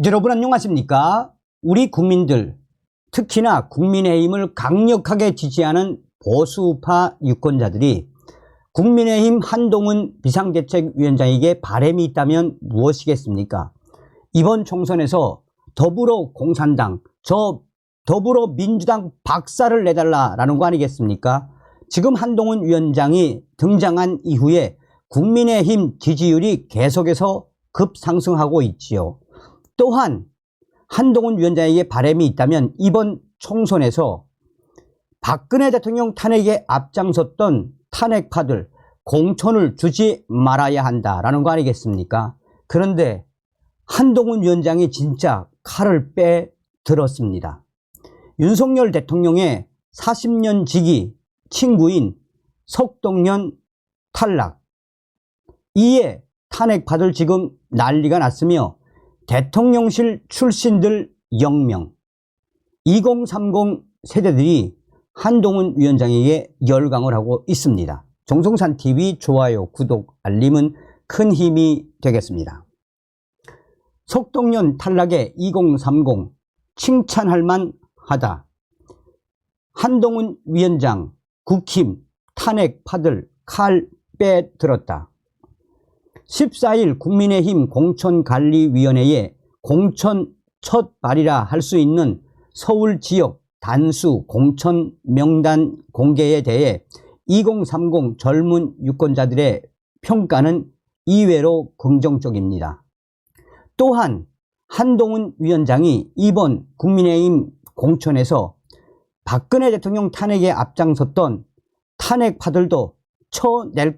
여러분 안녕하십니까? 우리 국민들, 특히나 국민의힘을 강력하게 지지하는 보수파 유권자들이 국민의힘 한동훈 비상대책위원장에게 바람이 있다면 무엇이겠습니까? 이번 총선에서 더불어공산당, 더불어민주당 박살을 내달라라는 거 아니겠습니까? 지금 한동훈 위원장이 등장한 이후에 국민의힘 지지율이 계속해서 급상승하고 있지요. 또한 한동훈 위원장에게 바람이 있다면 이번 총선에서 박근혜 대통령 탄핵에 앞장섰던 탄핵파들 공천을 주지 말아야 한다라는 거 아니겠습니까? 그런데 한동훈 위원장이 진짜 칼을 빼들었습니다. 윤석열 대통령의 40년 지기 친구인 석동현 탈락, 이에 탄핵파들 지금 난리가 났으며 대통령실 출신들 0명, 2030 세대들이 한동훈 위원장에게 열광을 하고 있습니다. 정성산TV 좋아요, 구독, 알림은 큰 힘이 되겠습니다. 석동현 탈락에 2030 칭찬할 만하다. 한동훈 위원장 국힘 탄핵파들 칼 빼들었다. 14일 국민의힘 공천관리위원회에 공천 첫 발이라 할 수 있는 서울 지역 단수 공천 명단 공개에 대해 2030 젊은 유권자들의 평가는 이외로 긍정적입니다. 또한 한동훈 위원장이 이번 국민의힘 공천에서 박근혜 대통령 탄핵에 앞장섰던 탄핵파들도 쳐낼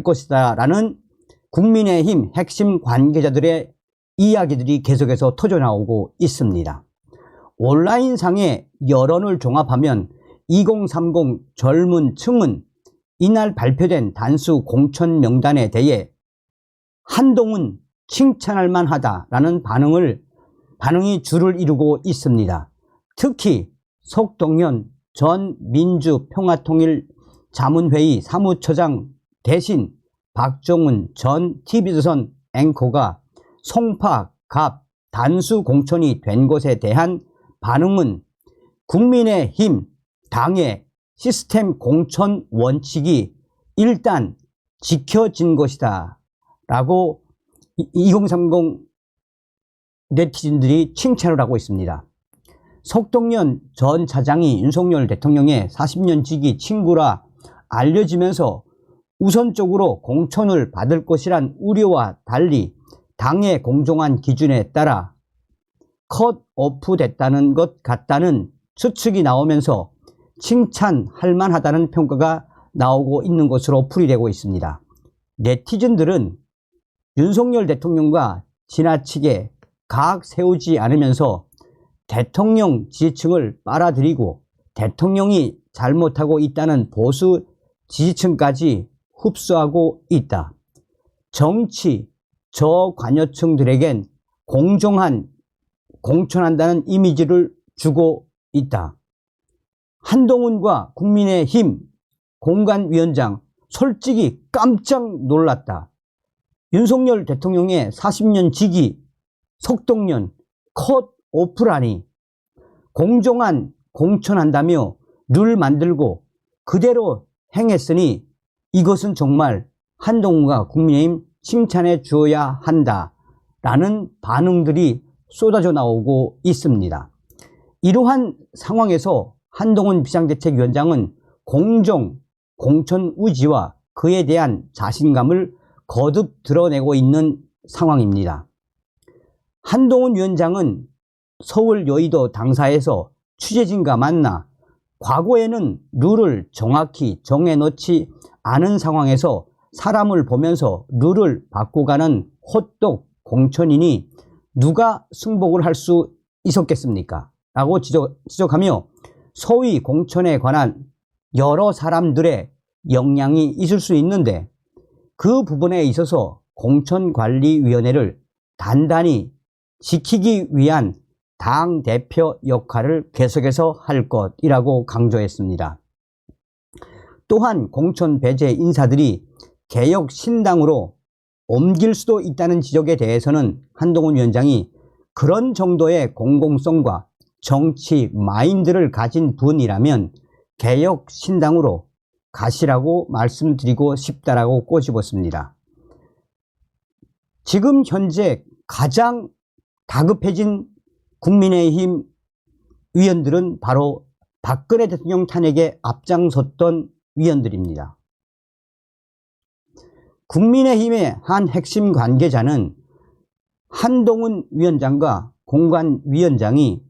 것이다라는 국민의힘 핵심 관계자들의 이야기들이 계속해서 터져나오고 있습니다. 온라인상의 여론을 종합하면 2030 젊은 층은 이날 발표된 단수 공천 명단에 대해 한동훈 칭찬할 만하다라는 반응이 줄을 이루고 있습니다. 특히 석동현 전 민주평화통일 자문회의 사무처장 대신 박정훈 전 TV조선 앵커가 송파, 갑, 단수 공천이 된 것에 대한 반응은 국민의힘 당의 시스템 공천 원칙이 일단 지켜진 것이다 라고 2030 네티즌들이 칭찬을 하고 있습니다. 석동현 전 차장이 윤석열 대통령의 40년 지기 친구라 알려지면서 우선적으로 공천을 받을 것이란 우려와 달리 당의 공정한 기준에 따라 컷오프 됐다는 것 같다는 추측이 나오면서 칭찬할 만하다는 평가가 나오고 있는 것으로 풀이되고 있습니다. 네티즌들은 윤석열 대통령과 지나치게 각 세우지 않으면서 대통령 지지층을 빨아들이고 대통령이 잘못하고 있다는 보수 지지층까지 흡수하고 있다. 정치 저관여층들에겐 공정한 공천한다는 이미지를 주고 있다. 한동훈과 국민의힘 공관위원장 솔직히 깜짝 놀랐다. 윤석열 대통령의 40년 지기 석동현 컷오프라니, 공정한 공천한다며 룰 만들고 그대로 행했으니 이것은 정말 한동훈과 국민의힘 칭찬해 주어야 한다라는 반응들이 쏟아져 나오고 있습니다. 이러한 상황에서 한동훈 비상대책위원장은 공천 의지와 그에 대한 자신감을 거듭 드러내고 있는 상황입니다. 한동훈 위원장은 서울 여의도 당사에서 취재진과 만나 과거에는 룰을 정확히 정해놓지 않은 상황에서 사람을 보면서 룰을 바꿔가는 호떡 공천이니 누가 승복을 할 수 있었겠습니까? 라고 지적하며 소위 공천에 관한 여러 사람들의 역량이 있을 수 있는데 그 부분에 있어서 공천관리위원회를 단단히 지키기 위한 당대표 역할을 계속해서 할 것이라고 강조했습니다. 또한 공천 배제 인사들이 개혁신당으로 옮길 수도 있다는 지적에 대해서는 한동훈 위원장이 그런 정도의 공공성과 정치 마인드를 가진 분이라면 개혁 신당으로 가시라고 말씀드리고 싶다라고 꼬집었습니다. 지금 현재 가장 다급해진 국민의힘 위원들은 바로 박근혜 대통령 탄핵에 앞장섰던 위원들입니다. 국민의힘의 한 핵심 관계자는 한동훈 위원장과 공관위원장이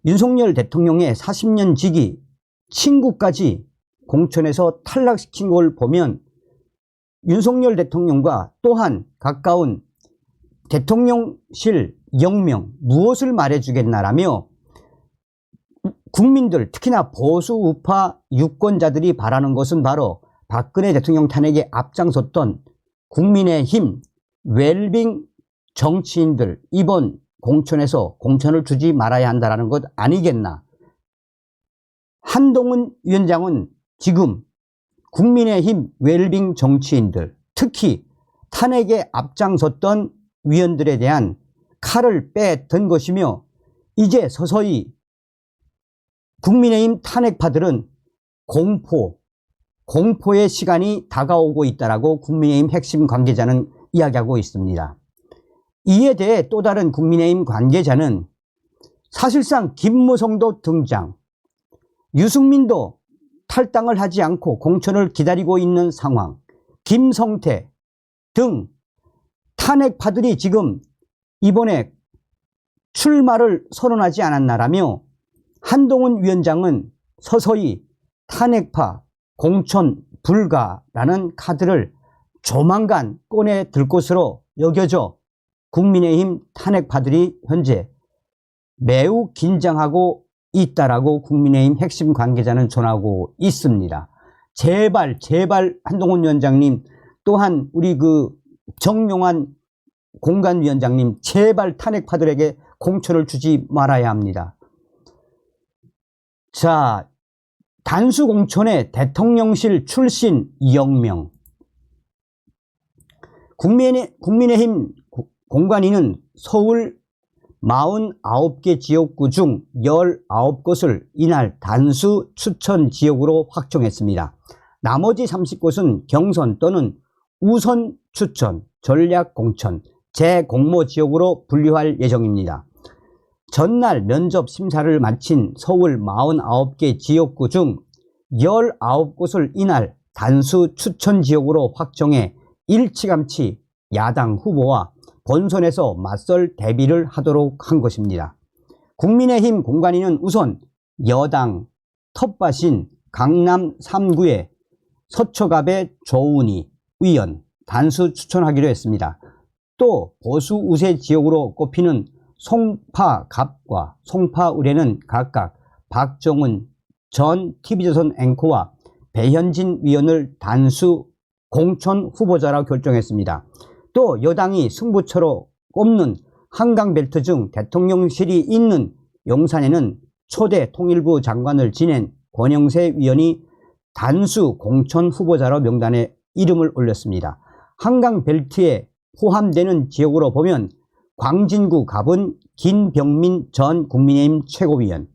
윤석열 대통령의 40년 지기 친구까지 공천에서 탈락시킨 걸 보면 윤석열 대통령과 또한 가까운 대통령실 영명 무엇을 말해주겠나라며 국민들 특히나 보수 우파 유권자들이 바라는 것은 바로 박근혜 대통령 탄핵에 앞장섰던 국민의힘 웰빙 정치인들 이번 공천에서 공천을 주지 말아야 한다는 것 아니겠나. 한동훈 위원장은 지금 국민의힘 웰빙 정치인들 특히 탄핵에 앞장섰던 위원들에 대한 칼을 빼든 것이며 이제 서서히 국민의힘 탄핵파들은 공포의 시간이 다가오고 있다라고 국민의힘 핵심 관계자는 이야기하고 있습니다. 이에 대해 또 다른 국민의힘 관계자는 사실상 김무성도 등장, 유승민도 탈당을 하지 않고 공천을 기다리고 있는 상황, 김성태 등 탄핵파들이 지금 이번에 출마를 선언하지 않았나라며 한동훈 위원장은 서서히 탄핵파 공천 불가라는 카드를 조만간 꺼내들 것으로 여겨져 국민의힘 탄핵파들이 현재 매우 긴장하고 있다라고 국민의힘 핵심 관계자는 전하고 있습니다. 제발 한동훈 위원장님 또한 우리 그 정용환 공관위원장님 제발 탄핵파들에게 공천을 주지 말아야 합니다. 자, 단수 공천의 대통령실 출신 0명. 국민의힘 공관위는 서울 49개 지역구 중 19곳을 이날 단수 추천 지역으로 확정했습니다. 나머지 30곳은 경선 또는 우선 추천, 전략 공천, 재공모 지역으로 분류할 예정입니다. 전날 면접 심사를 마친 서울 49개 지역구 중 19곳을 이날 단수 추천 지역으로 확정해 일찌감치 야당 후보와 본선에서 맞설 대비를 하도록 한 것입니다. 국민의힘 공관위는 우선 여당 텃밭인 강남 3구의 서초갑의 조은희 의원 단수 추천하기로 했습니다. 또 보수 우세 지역으로 꼽히는 송파갑과 송파을에는 각각 박정훈 전 TV조선 앵커와 배현진 위원을 단수 공천 후보자라 결정했습니다. 또 여당이 승부처로 꼽는 한강벨트 중 대통령실이 있는 용산에는 초대 통일부 장관을 지낸 권영세 위원이 단수 공천 후보자로 명단에 이름을 올렸습니다. 한강벨트에 포함되는 지역으로 보면 광진구 갑은 김병민 전 국민의힘 최고위원,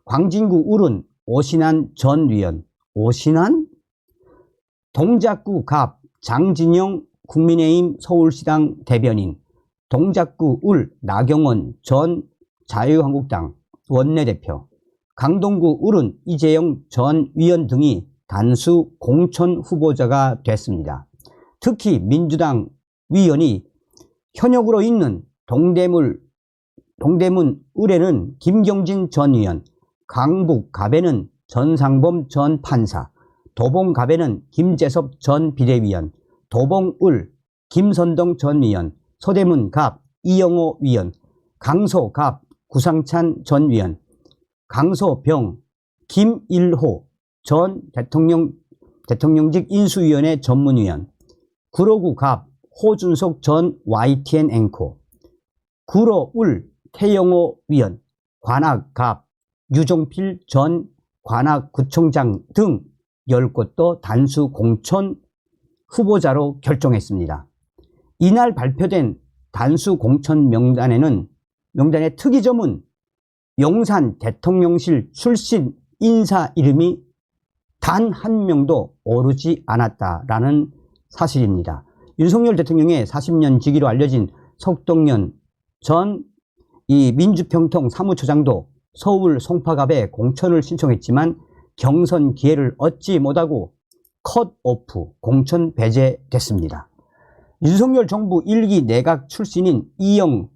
광진구 울은 오신환 전 위원, 동작구 갑 장진영 국민의힘 서울시당 대변인, 동작구 울 나경원 전 자유한국당 원내대표, 강동구 울은 이재영 전 위원 등이 단수 공천 후보자가 됐습니다. 특히 민주당 위원이 현역으로 있는 동대문 을에는 김경진 전 의원, 강북 갑에는 전상범 전 판사, 도봉 갑에는 김재섭 전 비대위원, 도봉 을 김선동 전 의원, 서대문 갑 이영호 위원, 강서 갑 구상찬 전 위원, 강서 병 김일호 전 대통령직 인수위원회 전문위원, 구로구 갑 호준석 전 YTN 앵커, 구로 울 태영호 위원, 관악 갑 유종필 전 관악구청장 등 10곳도 단수 공천 후보자로 결정했습니다. 이날 발표된 단수 공천 명단의 특이점은 용산 대통령실 출신 인사 이름이 단 한 명도 오르지 않았다라는 사실입니다. 윤석열 대통령의 40년 직위로 알려진 석동현 전 민주평통 사무처장도 서울 송파갑에 공천을 신청했지만 경선 기회를 얻지 못하고 컷오프 공천 배제됐습니다. 윤석열 정부 1기 내각 출신인 이영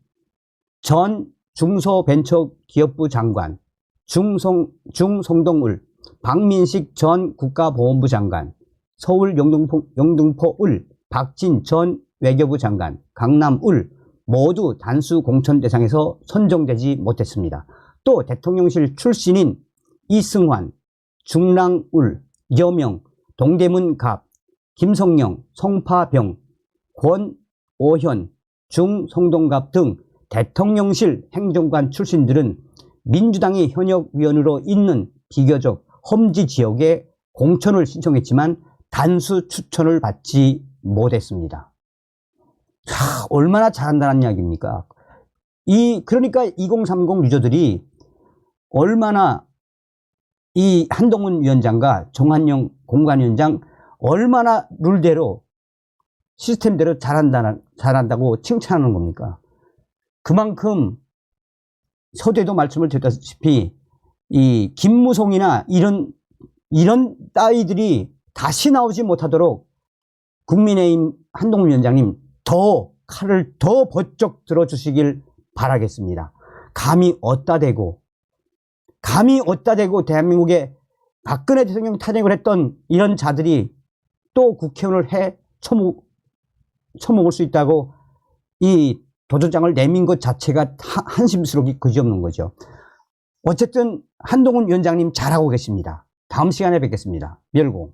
전 중소벤처기업부 장관, 중성동을, 박민식 전 국가보훈부 장관, 서울 영등포을, 박진 전 외교부 장관, 강남을 모두 단수 공천 대상에서 선정되지 못했습니다. 또 대통령실 출신인 이승환, 중랑을, 여명, 동대문갑, 김성령, 송파병, 권오현, 중성동갑 등 대통령실 행정관 출신들은 민주당이 현역위원으로 있는 비교적 험지 지역에 공천을 신청했지만 단수 추천을 받지 못했습니다. 얼마나 잘한다는 이야기입니까? 그러니까 2030 유저들이 얼마나 이 한동훈 위원장과 정한영 공관위원장 얼마나 룰대로 시스템대로 잘한다고 칭찬하는 겁니까? 그만큼 서두에도 말씀을 드렸다시피 이 김무성이나 이런 따위들이 다시 나오지 못하도록 국민의힘 한동훈 위원장님 칼을 더 번쩍 들어주시길 바라겠습니다. 감히 어디다 대고 대한민국에 박근혜 대통령 탄핵을 했던 이런 자들이 또 국회의원을 처먹을 수 있다고 이 도전장을 내민 것 자체가 한심스럽기 그지없는 거죠. 어쨌든 한동훈 위원장님 잘하고 계십니다. 다음 시간에 뵙겠습니다. 멸공.